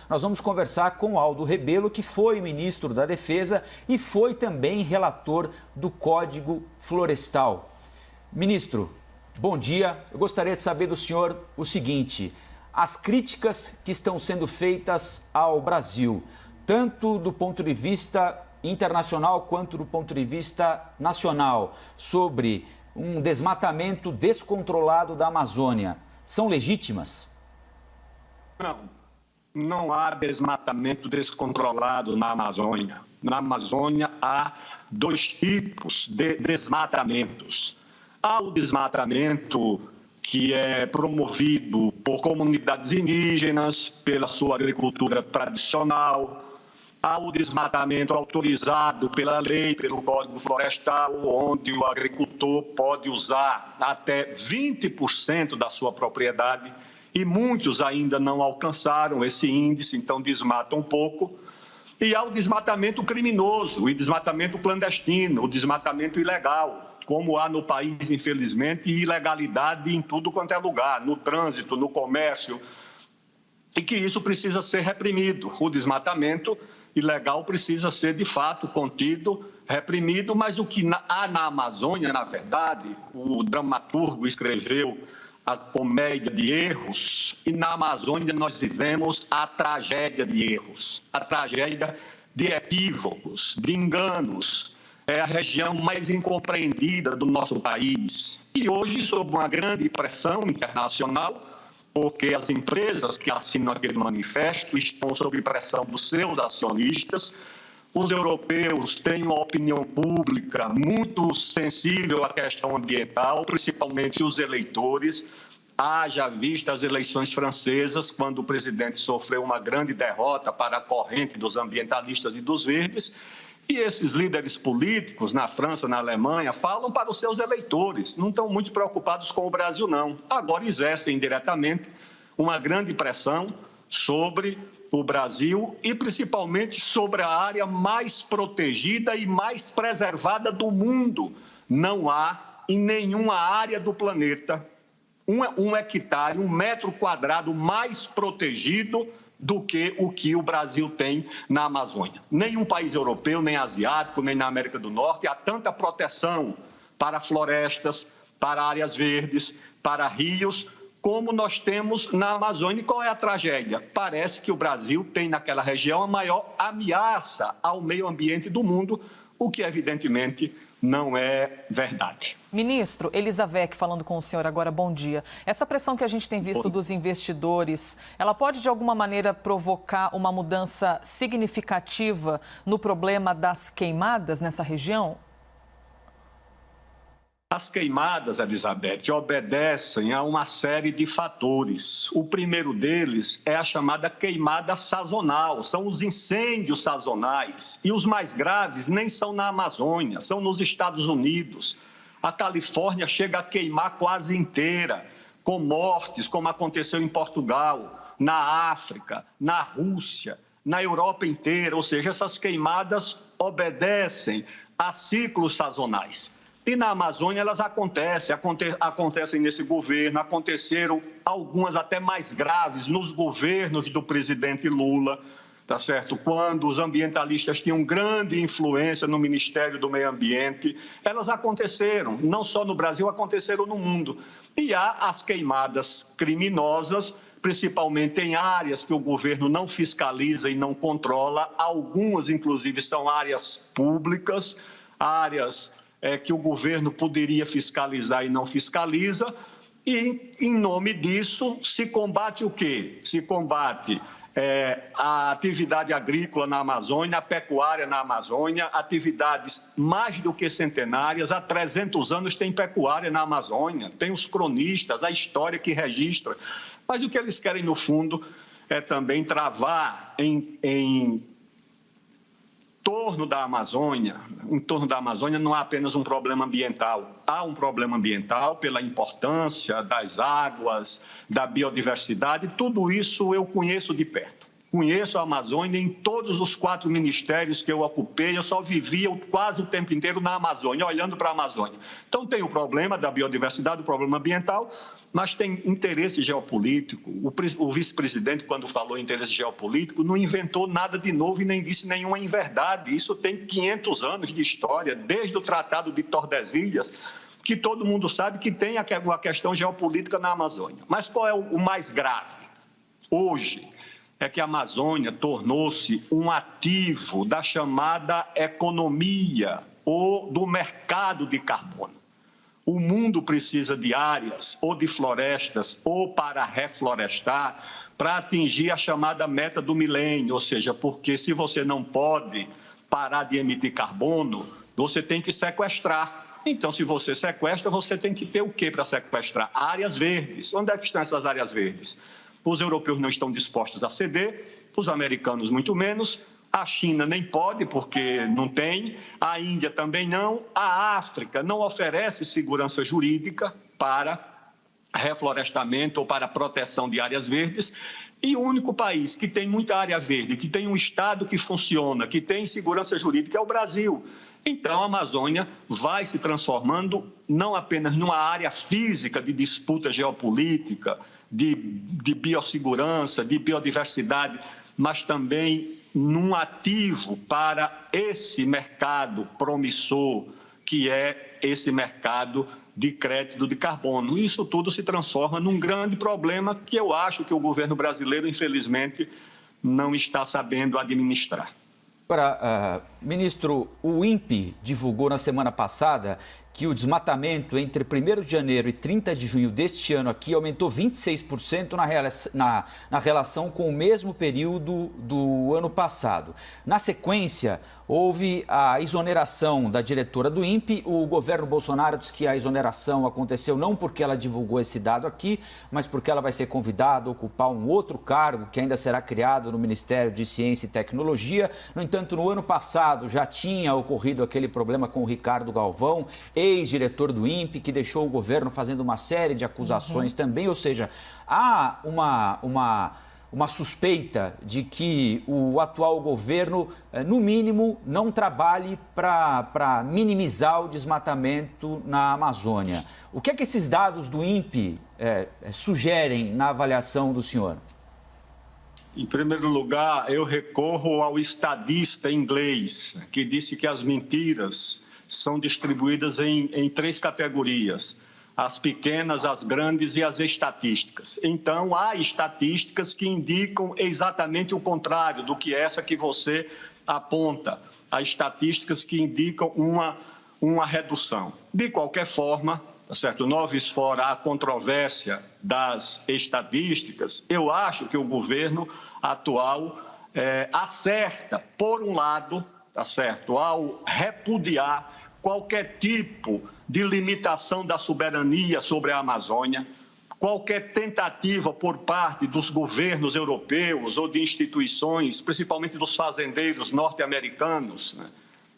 nós vamos conversar com Aldo Rebelo, que foi ministro da Defesa e foi também relator do Código Florestal. Ministro, bom dia. Eu gostaria de saber do senhor o seguinte: as críticas que estão sendo feitas ao Brasil, tanto do ponto de vista internacional quanto do ponto de vista nacional, sobre um desmatamento descontrolado da Amazônia, são legítimas? Não há desmatamento descontrolado na Amazônia. Na Amazônia há dois tipos de desmatamentos. Há o desmatamento que é promovido por comunidades indígenas, pela sua agricultura tradicional. Há o desmatamento autorizado pela lei, pelo Código Florestal, onde o agricultor pode usar até 20% da sua propriedade, e muitos ainda não alcançaram esse índice, então desmatam um pouco. E há o desmatamento criminoso, o desmatamento clandestino, o desmatamento ilegal, como há no país, infelizmente, ilegalidade em tudo quanto é lugar, no trânsito, no comércio, e que isso precisa ser reprimido. O desmatamento ilegal precisa ser, de fato, contido, reprimido, mas o que há na Amazônia, na verdade, o dramaturgo escreveu a comédia de erros, e na Amazônia nós vivemos a tragédia de erros, a tragédia de equívocos, de enganos. É a região mais incompreendida do nosso país. E hoje, sob uma grande pressão internacional, porque as empresas que assinam aquele manifesto estão sob pressão dos seus acionistas. Os europeus têm uma opinião pública muito sensível à questão ambiental, principalmente os eleitores. Haja vista as eleições francesas, quando o presidente sofreu uma grande derrota para a corrente dos ambientalistas e dos verdes. E esses líderes políticos, na França, na Alemanha, falam para os seus eleitores, não estão muito preocupados com o Brasil, não. Agora exercem indiretamente uma grande pressão sobre o Brasil e principalmente sobre a área mais protegida e mais preservada do mundo. Não há em nenhuma área do planeta um hectare, 1 metro quadrado mais protegido do que o Brasil tem na Amazônia. Nenhum país europeu, nem asiático, nem na América do Norte há tanta proteção para florestas, para áreas verdes, para rios, como nós temos na Amazônia. E qual é a tragédia? Parece que o Brasil tem naquela região a maior ameaça ao meio ambiente do mundo, o que evidentemente não é verdade. Ministro, Elizavec falando com o senhor agora, bom dia. Essa pressão que a gente tem visto dos investidores, ela pode de alguma maneira provocar uma mudança significativa no problema das queimadas nessa região? As queimadas, Elizabeth, obedecem a uma série de fatores. O primeiro deles é a chamada queimada sazonal, são os incêndios sazonais. E os mais graves nem são na Amazônia, são nos Estados Unidos. A Califórnia chega a queimar quase inteira, com mortes, como aconteceu em Portugal, na África, na Rússia, na Europa inteira. Ou seja, essas queimadas obedecem a ciclos sazonais. E na Amazônia elas acontecem nesse governo, aconteceram algumas até mais graves nos governos do presidente Lula, tá certo? Quando os ambientalistas tinham grande influência no Ministério do Meio Ambiente, elas aconteceram, não só no Brasil, aconteceram no mundo. E há as queimadas criminosas, principalmente em áreas que o governo não fiscaliza e não controla, algumas inclusive são áreas públicas, áreas que o governo poderia fiscalizar e não fiscaliza, e, em nome disso, se combate o quê? Se combate a atividade agrícola na Amazônia, a pecuária na Amazônia, atividades mais do que centenárias. Há 300 anos tem pecuária na Amazônia, tem os cronistas, a história que registra. Mas o que eles querem, no fundo, é também travar em torno da Amazônia. Em torno da Amazônia não há apenas um problema ambiental. Há um problema ambiental pela importância das águas, da biodiversidade. Tudo isso eu conheço de perto. Conheço a Amazônia em todos os 4 ministérios que eu ocupei. Eu só vivia quase o tempo inteiro na Amazônia, olhando para a Amazônia. Então tem o problema da biodiversidade, o problema ambiental, mas tem interesse geopolítico. O vice-presidente, quando falou em interesse geopolítico, não inventou nada de novo e nem disse nenhuma inverdade. Isso tem 500 anos de história, desde o Tratado de Tordesilhas, que todo mundo sabe que tem uma questão geopolítica na Amazônia. Mas qual é o mais grave? Hoje é que a Amazônia tornou-se um ativo da chamada economia ou do mercado de carbono. O mundo precisa de áreas ou de florestas ou para reflorestar para atingir a chamada meta do milênio, ou seja, porque se você não pode parar de emitir carbono, você tem que sequestrar. Então, se você sequestra, você tem que ter o quê para sequestrar? Áreas verdes. Onde é que estão essas áreas verdes? Os europeus não estão dispostos a ceder, os americanos muito menos, a China nem pode porque não tem, a Índia também não, a África não oferece segurança jurídica para reflorestamento ou para proteção de áreas verdes, e o único país que tem muita área verde, que tem um Estado que funciona, que tem segurança jurídica é o Brasil. Então, a Amazônia vai se transformando não apenas numa área física de disputa geopolítica, de biossegurança, de biodiversidade, mas também num ativo para esse mercado promissor, que é esse mercado de crédito de carbono. Isso tudo se transforma num grande problema que eu acho que o governo brasileiro, infelizmente, não está sabendo administrar. Agora, ministro, o INPE divulgou na semana passada que o desmatamento entre 1º de janeiro e 30 de junho deste ano aqui aumentou 26% na relação com o mesmo período do ano passado. Na sequência, houve a exoneração da diretora do INPE. O governo Bolsonaro diz que a exoneração aconteceu não porque ela divulgou esse dado aqui, mas porque ela vai ser convidada a ocupar um outro cargo que ainda será criado no Ministério de Ciência e Tecnologia. No entanto, no ano passado já tinha ocorrido aquele problema com o Ricardo Galvão, ex-diretor do INPE, que deixou o governo fazendo uma série de acusações também. Ou seja, há uma suspeita de que o atual governo, no mínimo, não trabalhe para minimizar o desmatamento na Amazônia. O que é que esses dados do INPE sugerem na avaliação do senhor? Em primeiro lugar, eu recorro ao estadista inglês, que disse que as mentiras são distribuídas em 3 categorias: as pequenas, as grandes e as estatísticas. Então, há estatísticas que indicam exatamente o contrário do que essa que você aponta. Há estatísticas que indicam uma redução. De qualquer forma, tá certo? Noves fora a controvérsia das estatísticas, eu acho que o governo atual acerta, por um lado, tá certo? Ao repudiar qualquer tipo de limitação da soberania sobre a Amazônia, qualquer tentativa por parte dos governos europeus ou de instituições, principalmente dos fazendeiros norte-americanos, né?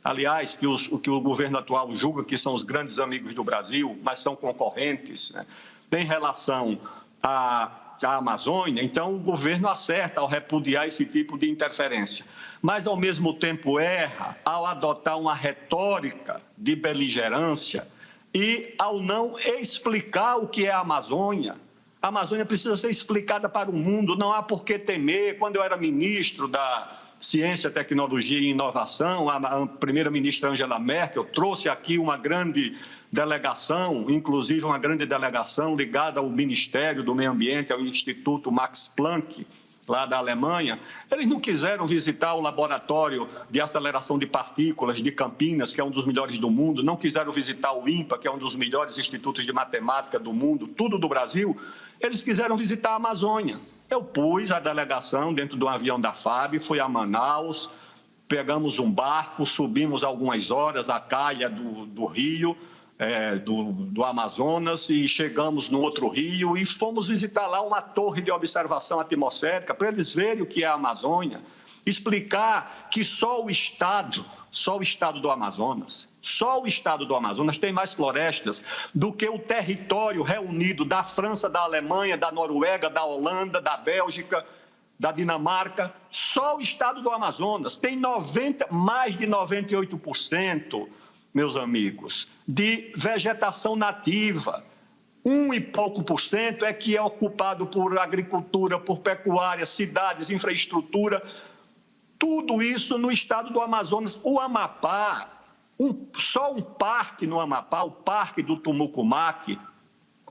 Aliás, o que o governo atual julga que são os grandes amigos do Brasil, mas são concorrentes, né? Em relação à Amazônia, então o governo acerta ao repudiar esse tipo de interferência, mas ao mesmo tempo erra ao adotar uma retórica de beligerância e ao não explicar o que é a Amazônia. A Amazônia precisa ser explicada para o mundo, não há por que temer. Quando eu era ministro da Ciência, Tecnologia e Inovação, a primeira-ministra Angela Merkel trouxe aqui uma grande delegação, inclusive uma grande delegação ligada ao Ministério do Meio Ambiente, ao Instituto Max Planck, lá da Alemanha. Eles não quiseram visitar o laboratório de aceleração de partículas de Campinas, que é um dos melhores do mundo, não quiseram visitar o INPA, que é um dos melhores institutos de matemática do mundo, tudo do Brasil. Eles quiseram visitar a Amazônia. Eu pus a delegação dentro de um avião da FAB, fui a Manaus, pegamos um barco, subimos algumas horas a calha do rio, do Amazonas, e chegamos no outro rio e fomos visitar lá uma torre de observação atmosférica para eles verem o que é a Amazônia, explicar que só o estado do Amazonas, tem mais florestas do que o território reunido da França, da Alemanha, da Noruega, da Holanda, da Bélgica, da Dinamarca. Só o estado do Amazonas tem mais de 98%, meus amigos, de vegetação nativa. 1 e pouco por cento é que é ocupado por agricultura, por pecuária, cidades, infraestrutura. Tudo isso no estado do Amazonas. O Amapá, só um parque no Amapá, o Parque do Tumucumaque,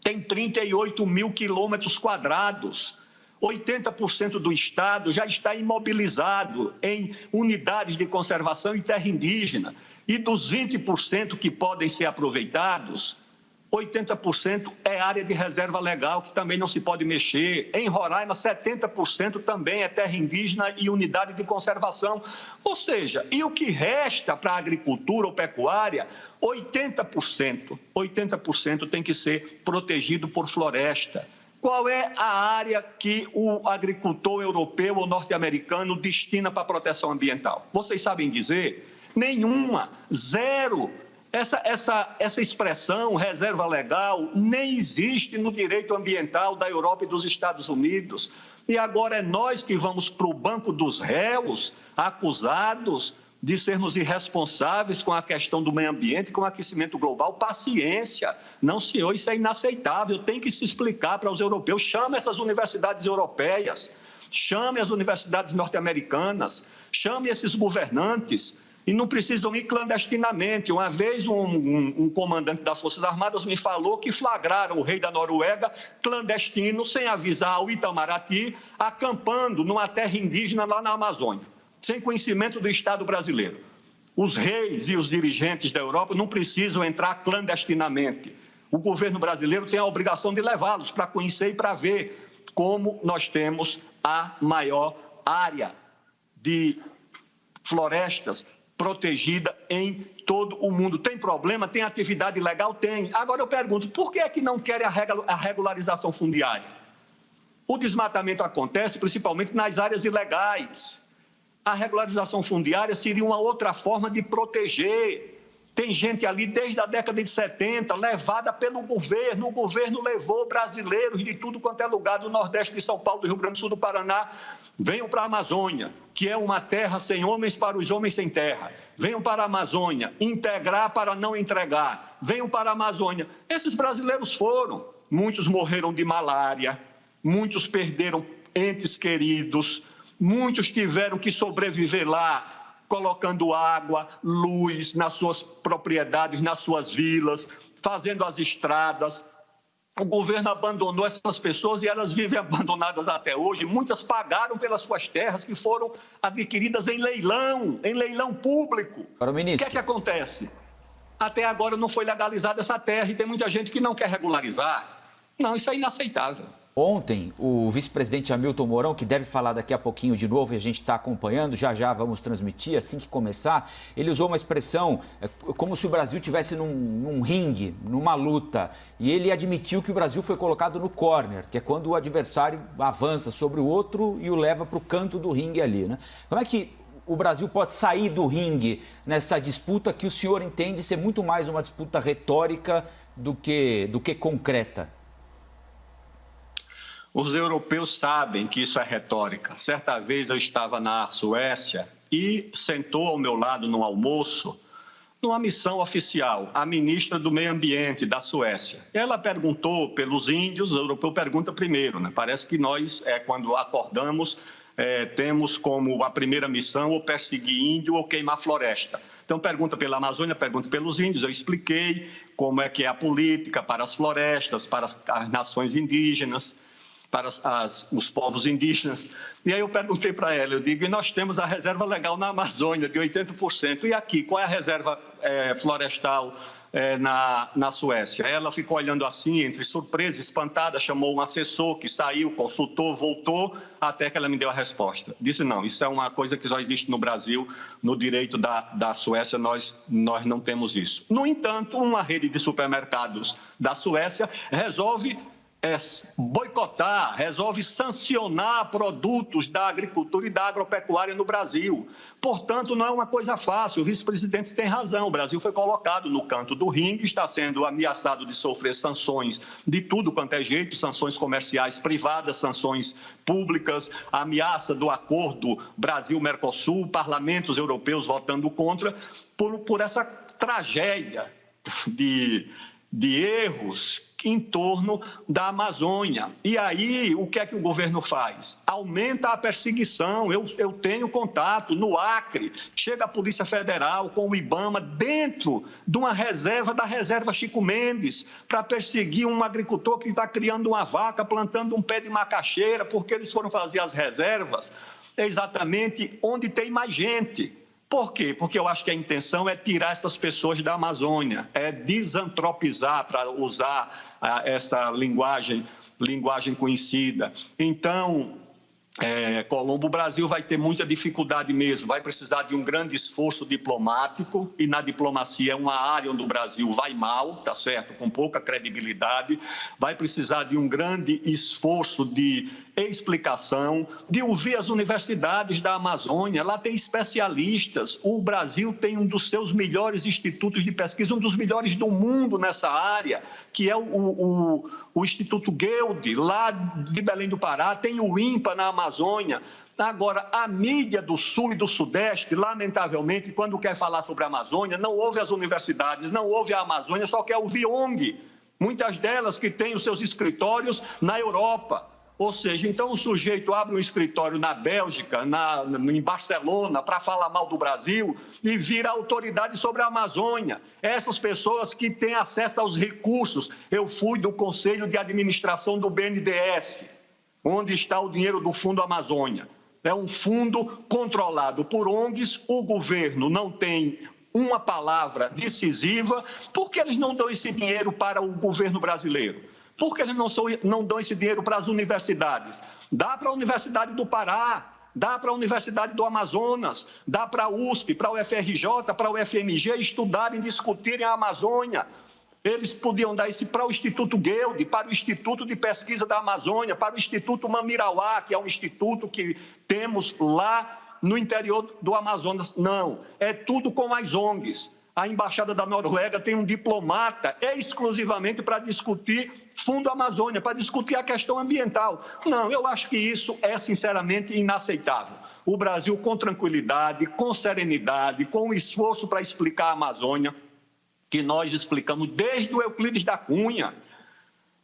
tem 38 mil quilômetros quadrados. 80% do estado já está imobilizado em unidades de conservação e terra indígena. E dos 20% que podem ser aproveitados, 80% é área de reserva legal, que também não se pode mexer. Em Roraima, 70% também é terra indígena e unidade de conservação. Ou seja, e o que resta para a agricultura ou pecuária, 80% tem que ser protegido por floresta. Qual é a área que o agricultor europeu ou norte-americano destina para a proteção ambiental? Vocês sabem dizer? Nenhuma, zero. Essa expressão, reserva legal, nem existe no direito ambiental da Europa e dos Estados Unidos. E agora é nós que vamos para o banco dos réus, acusados de sermos irresponsáveis com a questão do meio ambiente, com o aquecimento global. Paciência. Não, senhor, isso é inaceitável. Tem que se explicar para os europeus. Chame essas universidades europeias, chame as universidades norte-americanas, chame esses governantes. E não precisam ir clandestinamente. Uma vez um comandante das Forças Armadas me falou que flagraram o rei da Noruega clandestino, sem avisar ao Itamaraty, acampando numa terra indígena lá na Amazônia, sem conhecimento do Estado brasileiro. Os reis e os dirigentes da Europa não precisam entrar clandestinamente. O governo brasileiro tem a obrigação de levá-los para conhecer e para ver como nós temos a maior área de florestas protegida em todo o mundo. Tem problema? Tem atividade ilegal? Tem. Agora eu pergunto, por que é que não querem a regularização fundiária? O desmatamento acontece principalmente nas áreas ilegais. A regularização fundiária seria uma outra forma de proteger. Tem gente ali desde a década de 70, levada pelo governo. O governo levou brasileiros de tudo quanto é lugar, do Nordeste de São Paulo, do Rio Grande do Sul, do Paraná. Venham para a Amazônia, que é uma terra sem homens para os homens sem terra. Venham para a Amazônia, integrar para não entregar. Venham para a Amazônia. Esses brasileiros foram. Muitos morreram de malária, muitos perderam entes queridos, muitos tiveram que sobreviver lá, colocando água, luz nas suas propriedades, nas suas vilas, fazendo as estradas. O governo abandonou essas pessoas e elas vivem abandonadas até hoje. Muitas pagaram pelas suas terras que foram adquiridas em leilão público. Para o ministro. O que é que acontece? Até agora não foi legalizada essa terra e tem muita gente que não quer regularizar. Não, isso é inaceitável. Ontem, o vice-presidente Hamilton Mourão, que deve falar daqui a pouquinho de novo e a gente está acompanhando, já vamos transmitir assim que começar, ele usou uma expressão como se o Brasil estivesse num ringue, numa luta, e ele admitiu que o Brasil foi colocado no corner, que é quando o adversário avança sobre o outro e o leva para o canto do ringue ali, né? Como é que o Brasil pode sair do ringue nessa disputa que o senhor entende ser muito mais uma disputa retórica do que concreta? Os europeus sabem que isso é retórica. Certa vez eu estava na Suécia e sentou ao meu lado no almoço, numa missão oficial, a ministra do Meio Ambiente da Suécia. Ela perguntou pelos índios, o europeu pergunta primeiro, né? Parece que nós, quando acordamos, temos como a primeira missão ou perseguir índio ou queimar floresta. Então, pergunta pela Amazônia, pergunta pelos índios. Eu expliquei como é que é a política para as florestas, para as nações indígenas, para os povos indígenas. E aí eu perguntei para ela, eu digo, e nós temos a reserva legal na Amazônia de 80%. E aqui, qual é a reserva florestal na Suécia? Ela ficou olhando assim, entre surpresa, espantada, chamou um assessor que saiu, consultou, voltou, até que ela me deu a resposta. Disse, não, isso é uma coisa que só existe no Brasil, no direito da Suécia, nós não temos isso. No entanto, uma rede de supermercados da Suécia resolve boicotar, resolve sancionar produtos da agricultura e da agropecuária no Brasil. Portanto, não é uma coisa fácil. O vice-presidente tem razão. O Brasil foi colocado no canto do ringue, está sendo ameaçado de sofrer sanções de tudo quanto é jeito, sanções comerciais privadas, sanções públicas, a ameaça do acordo Brasil-Mercosul, parlamentos europeus votando contra, por essa tragédia de de erros em torno da Amazônia. E aí, o que é que o governo faz? Aumenta a perseguição. Eu tenho contato no Acre, chega a Polícia Federal com o IBAMA dentro de uma reserva, da reserva Chico Mendes, para perseguir um agricultor que está criando uma vaca, plantando um pé de macaxeira, porque eles foram fazer as reservas exatamente onde tem mais gente. Por quê? Porque eu acho que a intenção é tirar essas pessoas da Amazônia, é desantropizar, para usar essa linguagem conhecida. Então, Colombo, o Brasil vai ter muita dificuldade mesmo, vai precisar de um grande esforço diplomático, e na diplomacia é uma área onde o Brasil vai mal, tá certo? Com pouca credibilidade, vai precisar de um grande esforço de explicação, de ouvir as universidades da Amazônia, lá tem especialistas, o Brasil tem um dos seus melhores institutos de pesquisa, um dos melhores do mundo nessa área, que é o Instituto Gueldi, lá de Belém do Pará, tem o INPA na Amazônia. Agora, a mídia do Sul e do Sudeste, lamentavelmente, quando quer falar sobre a Amazônia, não ouve as universidades, não ouve a Amazônia, só quer ouvir ONG, muitas delas que têm os seus escritórios na Europa. Ou seja, então o sujeito abre um escritório na Bélgica, em Barcelona, para falar mal do Brasil e vira autoridade sobre a Amazônia. Essas pessoas que têm acesso aos recursos. Eu fui do Conselho de Administração do BNDES, onde está o dinheiro do Fundo Amazônia. É um fundo controlado por ONGs, o governo não tem uma palavra decisiva, porque eles não dão esse dinheiro para o governo brasileiro. Por que eles não dão esse dinheiro para as universidades? Dá para a Universidade do Pará, dá para a Universidade do Amazonas, dá para a USP, para o FRJ, para o FMG estudarem, discutirem a Amazônia. Eles podiam dar isso para o Instituto Gueldi, para o Instituto de Pesquisa da Amazônia, para o Instituto Mamirauá, que é um instituto que temos lá no interior do Amazonas. Não, é tudo com as ONGs. A Embaixada da Noruega tem um diplomata exclusivamente para discutir Fundo Amazônia, para discutir a questão ambiental. Não, eu acho que isso é, sinceramente, inaceitável. O Brasil, com tranquilidade, com serenidade, com esforço para explicar a Amazônia, que nós explicamos desde o Euclides da Cunha.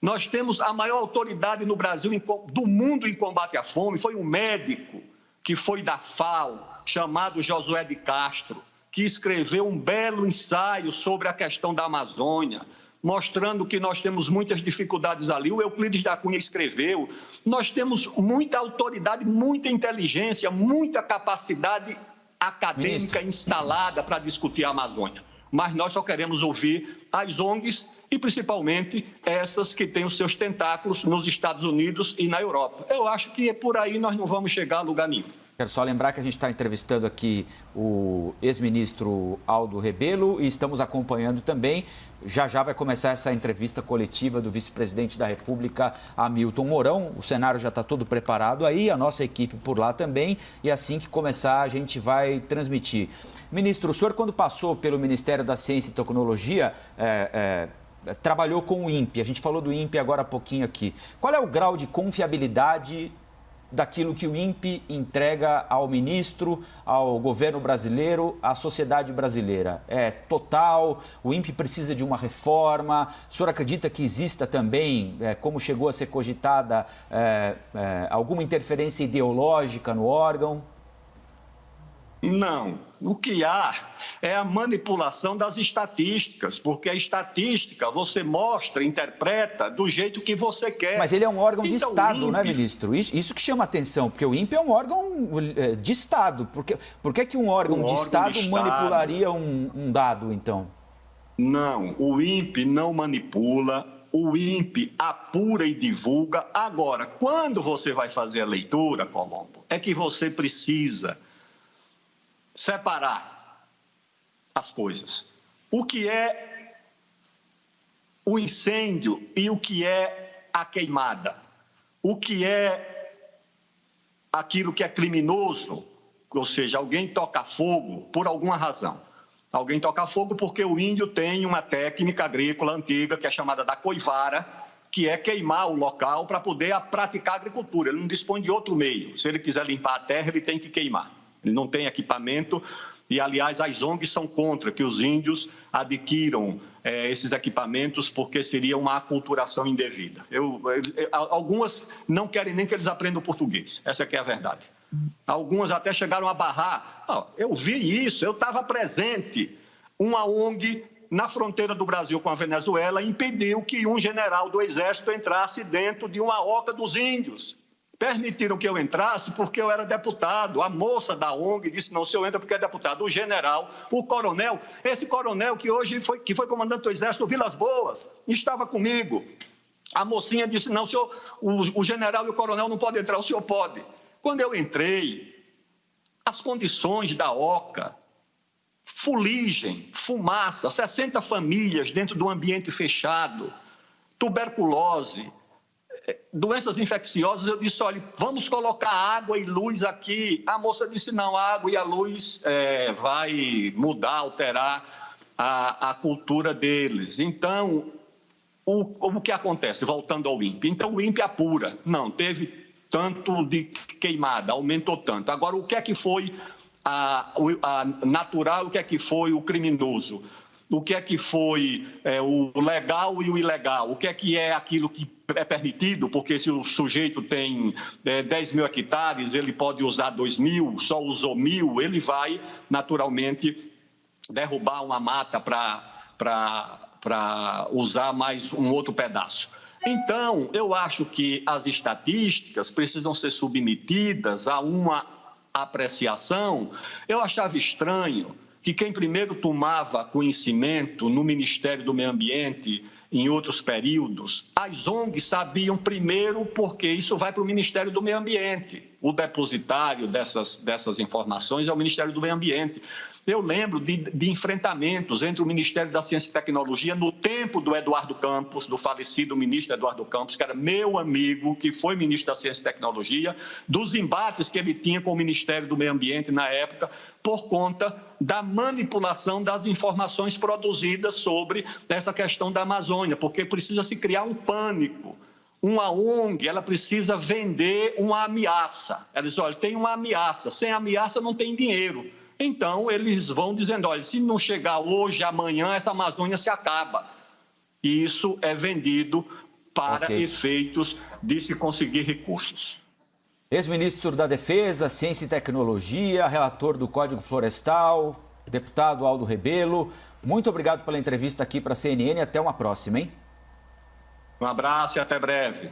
Nós temos a maior autoridade no Brasil, do mundo, em combate à fome. Foi um médico que foi da FAO, chamado Josué de Castro, que escreveu um belo ensaio sobre a questão da Amazônia, mostrando que nós temos muitas dificuldades ali. O Euclides da Cunha escreveu. Nós temos muita autoridade, muita inteligência, muita capacidade acadêmica instalada para discutir a Amazônia. Mas nós só queremos ouvir as ONGs e, principalmente, essas que têm os seus tentáculos nos Estados Unidos e na Europa. Eu acho que por aí nós não vamos chegar a lugar nenhum. Quero só lembrar que a gente está entrevistando aqui o ex-ministro Aldo Rebelo e estamos acompanhando também, já vai começar essa entrevista coletiva do vice-presidente da República, Hamilton Mourão. O cenário já está todo preparado aí, a nossa equipe por lá também, e assim que começar a gente vai transmitir. Ministro, o senhor quando passou pelo Ministério da Ciência e Tecnologia, trabalhou com o INPE, a gente falou do INPE agora há pouquinho aqui. Qual é o grau de confiabilidade daquilo que o INPE entrega ao ministro, ao governo brasileiro, à sociedade brasileira? É total? O INPE precisa de uma reforma? O senhor acredita que exista também, como chegou a ser cogitada, alguma interferência ideológica no órgão? Não. O que há é a manipulação das estatísticas, porque a estatística você mostra, interpreta do jeito que você quer. Mas ele é um órgão de Estado, né, ministro? Isso que chama atenção, porque o INPE é um órgão de Estado. Por que um órgão de Estado manipularia um dado, então? Não, o INPE não manipula, o INPE apura e divulga. Agora, quando você vai fazer a leitura, Colombo, é que você precisa separar as coisas. O que é o incêndio e o que é a queimada? O que é aquilo que é criminoso? Ou seja, alguém toca fogo por alguma razão. Alguém toca fogo porque o índio tem uma técnica agrícola antiga que é chamada da coivara, que é queimar o local para poder praticar agricultura. Ele não dispõe de outro meio. Se ele quiser limpar a terra, ele tem que queimar. Ele não tem equipamento e, aliás, as ONGs são contra que os índios adquiram esses equipamentos porque seria uma aculturação indevida. Algumas não querem nem que eles aprendam português, essa que é a verdade. Algumas até chegaram a barrar. Eu vi isso, eu estava presente. Uma ONG na fronteira do Brasil com a Venezuela impediu que um general do Exército entrasse dentro de uma oca dos índios. Permitiram que eu entrasse porque eu era deputado. A moça da ONG disse, não, o senhor entra porque é deputado. O general, o coronel, esse coronel que hoje foi comandante do Exército, Vilas Boas, estava comigo. A mocinha disse, não, senhor, o general e o coronel não podem entrar, o senhor pode. Quando eu entrei, as condições da oca, fuligem, fumaça, 60 famílias dentro de um ambiente fechado, tuberculose, doenças infecciosas, eu disse, olha, vamos colocar água e luz aqui. A moça disse, não, a água e a luz vai mudar, alterar a cultura deles. Então, o que acontece? Voltando ao INPE. Então, o INPE apura. Não, teve tanto de queimada, aumentou tanto. Agora, o que é que foi a natural, o que é que foi o criminoso? O que é que foi o legal e o ilegal? O que é aquilo que é permitido? Porque se o sujeito tem 10 mil hectares, ele pode usar 2 mil, só usou 1.000, ele vai, naturalmente, derrubar uma mata para usar mais um outro pedaço. Então, eu acho que as estatísticas precisam ser submetidas a uma apreciação. Eu achava estranho que quem primeiro tomava conhecimento no Ministério do Meio Ambiente, em outros períodos, as ONGs sabiam primeiro porque isso vai para o Ministério do Meio Ambiente. O depositário dessas informações é o Ministério do Meio Ambiente. Eu lembro de enfrentamentos entre o Ministério da Ciência e Tecnologia no tempo do Eduardo Campos, do falecido ministro Eduardo Campos, que era meu amigo, que foi ministro da Ciência e Tecnologia, dos embates que ele tinha com o Ministério do Meio Ambiente na época, por conta da manipulação das informações produzidas sobre essa questão da Amazônia, porque precisa se criar um pânico. Uma ONG, ela precisa vender uma ameaça. Ela diz, olha, tem uma ameaça, sem ameaça não tem dinheiro. Então, eles vão dizendo, olha, se não chegar hoje, amanhã, essa Amazônia se acaba. E isso é vendido para efeitos de se conseguir recursos. Ex-ministro da Defesa, Ciência e Tecnologia, relator do Código Florestal, deputado Aldo Rebelo, muito obrigado pela entrevista aqui para a CNN e até uma próxima, hein? Um abraço e até breve.